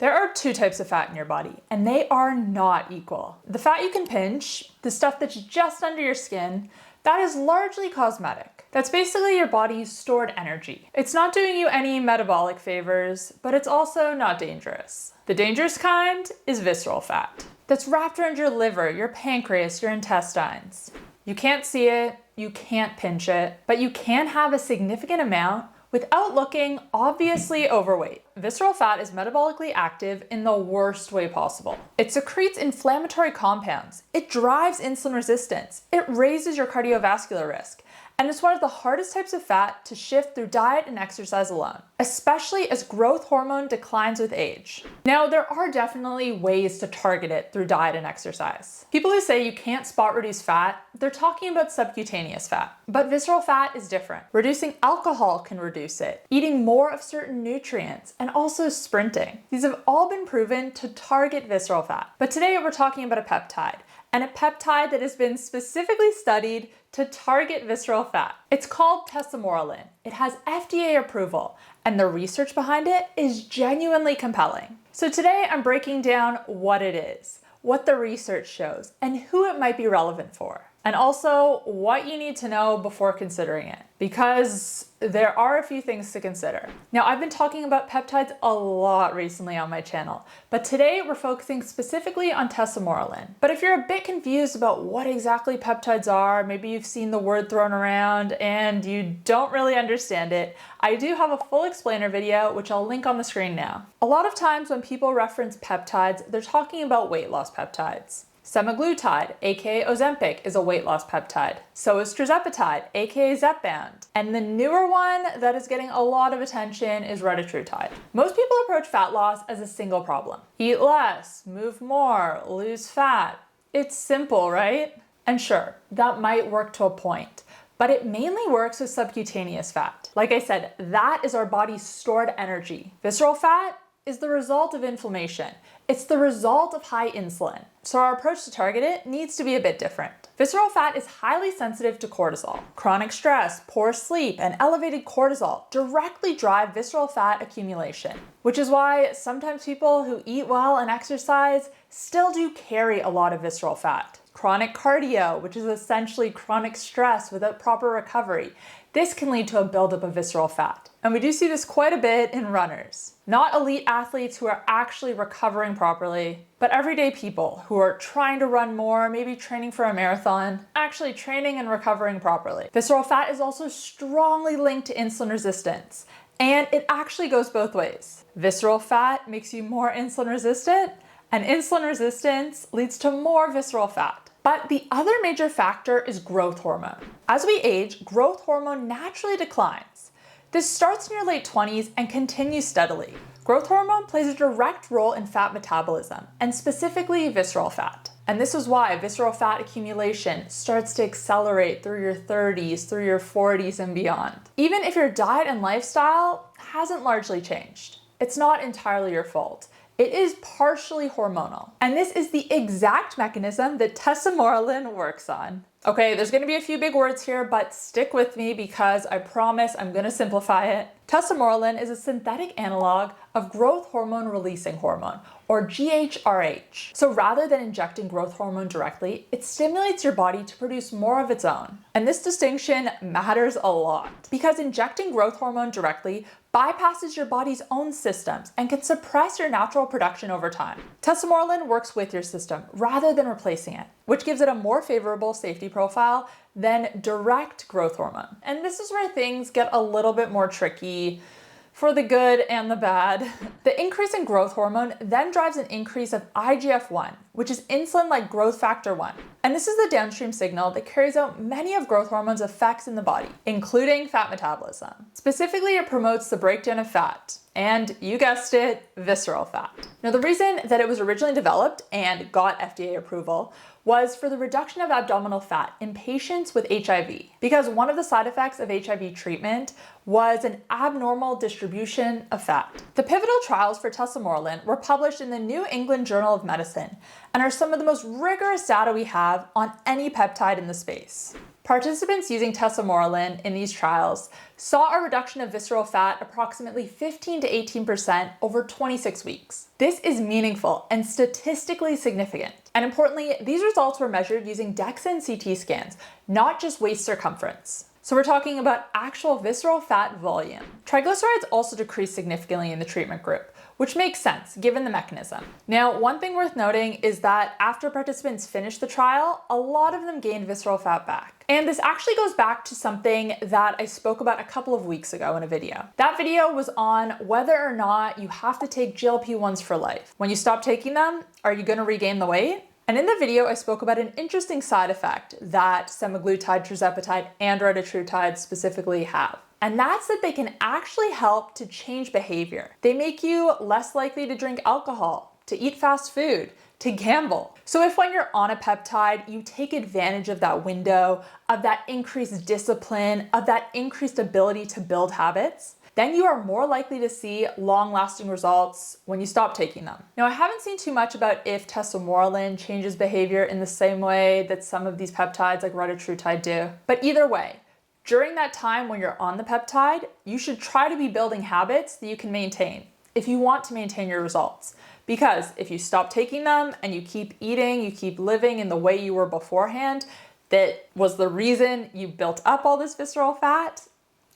There are two types of fat in your body, and they are not equal. The fat you can pinch, the stuff that's just under your skin, that is largely cosmetic. That's basically your body's stored energy. It's not doing you any metabolic favors, but it's also not dangerous. The dangerous kind is visceral fat. That's wrapped around your liver, your pancreas, your intestines. You can't see it, you can't pinch it, but you can have a significant amount without looking obviously overweight. Visceral fat is metabolically active in the worst way possible. It secretes inflammatory compounds. It drives insulin resistance. It raises your cardiovascular risk. And it's one of the hardest types of fat to shift through diet and exercise alone, especially as growth hormone declines with age. Now, there are definitely ways to target it through diet and exercise. People who say you can't spot reduce fat, they're talking about subcutaneous fat. But visceral fat is different. Reducing alcohol can reduce it, eating more of certain nutrients, and also sprinting. These have all been proven to target visceral fat. But today we're talking about a peptide, and a peptide that has been specifically studied to target visceral fat. It's called Tesamorelin. It has FDA approval, and the research behind it is genuinely compelling. So today I'm breaking down what it is, what the research shows, and who it might be relevant for. And also what you need to know before considering it, because there are a few things to consider. Now, I've been talking about peptides a lot recently on my channel, but today we're focusing specifically on Tesamorelin. But if you're a bit confused about what exactly peptides are, maybe you've seen the word thrown around and you don't really understand it, I do have a full explainer video, which I'll link on the screen now. A lot of times when people reference peptides, they're talking about weight loss peptides. Semaglutide, aka Ozempic, is a weight loss peptide. So is tirzepatide, aka Zepbound. And the newer one that is getting a lot of attention is retatrutide. Most people approach fat loss as a single problem. Eat less, move more, lose fat. It's simple, right? And sure, that might work to a point, but it mainly works with subcutaneous fat. Like I said, that is our body's stored energy. Visceral fat is the result of inflammation. It's the result of high insulin. So our approach to target it needs to be a bit different. Visceral fat is highly sensitive to cortisol. Chronic stress, poor sleep, and elevated cortisol directly drive visceral fat accumulation, which is why sometimes people who eat well and exercise still do carry a lot of visceral fat. Chronic cardio, which is essentially chronic stress without proper recovery, this can lead to a buildup of visceral fat. And we do see this quite a bit in runners. Not elite athletes who are actually recovering properly, but everyday people who are trying to run more, maybe training for a marathon, actually training and recovering properly. Visceral fat is also strongly linked to insulin resistance, and it actually goes both ways. Visceral fat makes you more insulin resistant, and insulin resistance leads to more visceral fat. But the other major factor is growth hormone. As we age, growth hormone naturally declines. This starts in your late 20s and continues steadily. Growth hormone plays a direct role in fat metabolism, and specifically visceral fat. And this is why visceral fat accumulation starts to accelerate through your 30s, through your 40s and beyond. Even if your diet and lifestyle hasn't largely changed. It's not entirely your fault. It is partially hormonal. And this is the exact mechanism that Tesamorelin works on. Okay, there's gonna be a few big words here, but stick with me because I promise I'm gonna simplify it. Tesamorelin is a synthetic analog of growth hormone releasing hormone, or GHRH. So rather than injecting growth hormone directly, it stimulates your body to produce more of its own. And this distinction matters a lot because injecting growth hormone directly bypasses your body's own systems and can suppress your natural production over time. Tesamorelin works with your system rather than replacing it, which gives it a more favorable safety profile than direct growth hormone. And this is where things get a little bit more tricky for the good and the bad. The increase in growth hormone then drives an increase of IGF-1, which is insulin-like growth factor 1. And this is the downstream signal that carries out many of growth hormone's effects in the body, including fat metabolism. Specifically, it promotes the breakdown of fat, and you guessed it, visceral fat. Now, the reason that it was originally developed and got FDA approval was for the reduction of abdominal fat in patients with HIV, because one of the side effects of HIV treatment was an abnormal distribution of fat. The pivotal trials for Tesamorelin were published in the New England Journal of Medicine, and are some of the most rigorous data we have on any peptide in the space. Participants using Tesamorelin in these trials saw a reduction of visceral fat approximately 15 to 18% over 26 weeks. This is meaningful and statistically significant. And importantly, these results were measured using DEXA and CT scans, not just waist circumference. So we're talking about actual visceral fat volume. Triglycerides also decreased significantly in the treatment group, which makes sense given the mechanism. Now, one thing worth noting is that after participants finished the trial, a lot of them gained visceral fat back. And this actually goes back to something that I spoke about a couple of weeks ago in a video. That video was on whether or not you have to take GLP-1s for life. When you stop taking them, are you gonna regain the weight? And in the video, I spoke about an interesting side effect that semaglutide, tirzepatide, and retatrutide specifically have. And that's that they can actually help to change behavior. They make you less likely to drink alcohol, to eat fast food, to gamble. So if when you're on a peptide, you take advantage of that window, of that increased discipline, of that increased ability to build habits, then you are more likely to see long-lasting results when you stop taking them. Now, I haven't seen too much about if Tesamorelin changes behavior in the same way that some of these peptides like retatrutide do. But either way, during that time when you're on the peptide, you should try to be building habits that you can maintain if you want to maintain your results. Because if you stop taking them and you keep eating, you keep living in the way you were beforehand, that was the reason you built up all this visceral fat,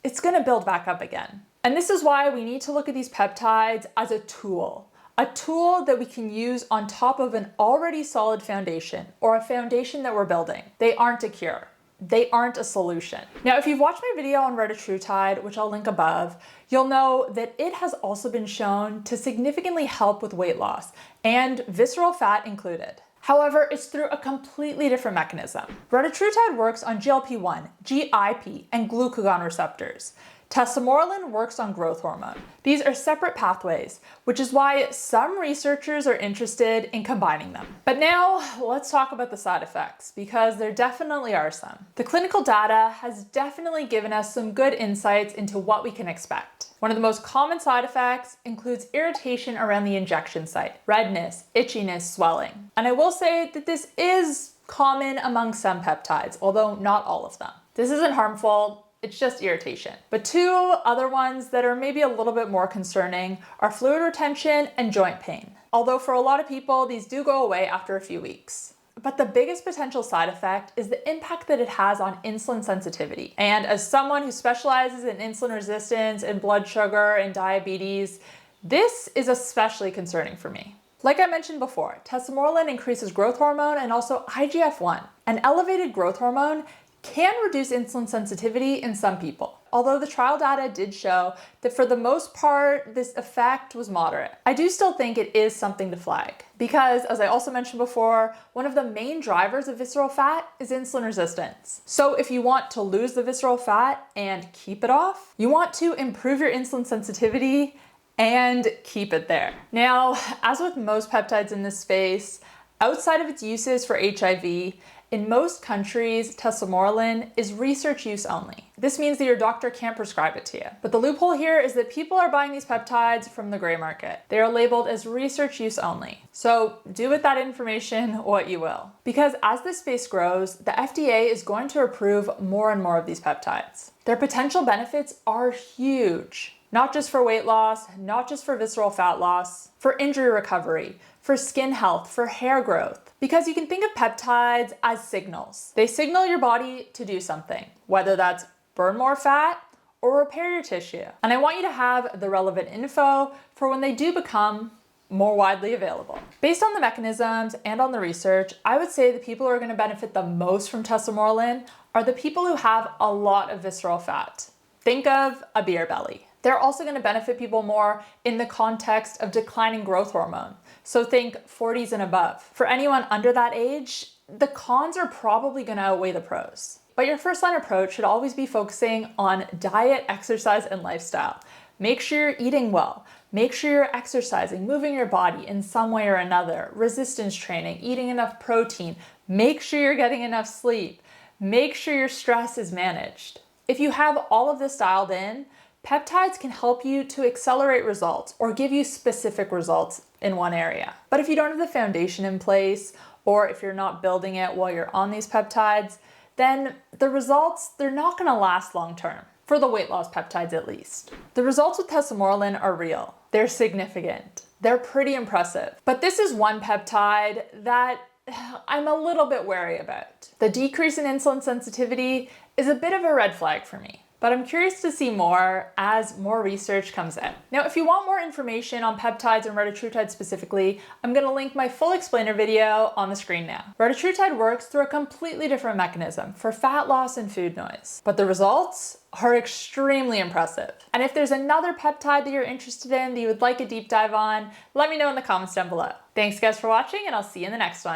it's gonna build back up again. And this is why we need to look at these peptides as a tool that we can use on top of an already solid foundation or a foundation that we're building. They aren't a cure. They aren't a solution. Now, if you've watched my video on retatrutide, which I'll link above, you'll know that it has also been shown to significantly help with weight loss, and visceral fat included. However, it's through a completely different mechanism. Retatrutide works on GLP-1, GIP, and glucagon receptors. Tesamorelin works on growth hormone. These are separate pathways, which is why some researchers are interested in combining them. But now let's talk about the side effects, because there definitely are some. The clinical data has definitely given us some good insights into what we can expect. One of the most common side effects includes irritation around the injection site, redness, itchiness, swelling. And I will say that this is common among some peptides, although not all of them. This isn't harmful. It's just irritation. But two other ones that are maybe a little bit more concerning are fluid retention and joint pain. Although for a lot of people, these do go away after a few weeks. But the biggest potential side effect is the impact that it has on insulin sensitivity. And as someone who specializes in insulin resistance and blood sugar and diabetes, this is especially concerning for me. Like I mentioned before, Tesamorelin increases growth hormone and also IGF-1. An elevated growth hormone can reduce insulin sensitivity in some people, although the trial data did show that for the most part, this effect was moderate. I do still think it is something to flag because, as I also mentioned before, one of the main drivers of visceral fat is insulin resistance. So if you want to lose the visceral fat and keep it off, you want to improve your insulin sensitivity and keep it there. Now, as with most peptides in this space, outside of its uses for HIV, in most countries, Tesamorelin is research use only. This means that your doctor can't prescribe it to you. But the loophole here is that people are buying these peptides from the gray market. They are labeled as research use only. So do with that information what you will. Because as this space grows, the FDA is going to approve more and more of these peptides. Their potential benefits are huge. Not just for weight loss, not just for visceral fat loss, for injury recovery, for skin health, for hair growth. Because you can think of peptides as signals. They signal your body to do something, whether that's burn more fat or repair your tissue. And I want you to have the relevant info for when they do become more widely available. Based on the mechanisms and on the research, I would say the people who are going to benefit the most from Tesamorelin are the people who have a lot of visceral fat. Think of a beer belly. They're also going to benefit people more in the context of declining growth hormone. So think 40s and above. For anyone under that age, the cons are probably going to outweigh the pros. But your first line approach should always be focusing on diet, exercise, and lifestyle. Make sure you're eating well. Make sure you're exercising, moving your body in some way or another, resistance training, eating enough protein. Make sure you're getting enough sleep. Make sure your stress is managed. If you have all of this dialed in, peptides can help you to accelerate results or give you specific results in one area. But if you don't have the foundation in place, or if you're not building it while you're on these peptides, then the results, they're not gonna last long term, for the weight loss peptides at least. The results with Tesamorelin are real. They're significant. They're pretty impressive. But this is one peptide that I'm a little bit wary about. The decrease in insulin sensitivity is a bit of a red flag for me, but I'm curious to see more as more research comes out. Now, if you want more information on peptides and retatrutide specifically, I'm gonna link my full explainer video on the screen now. Retatrutide works through a completely different mechanism for fat loss and food noise, but the results are extremely impressive. And if there's another peptide that you're interested in that you would like a deep dive on, let me know in the comments down below. Thanks guys for watching, and I'll see you in the next one.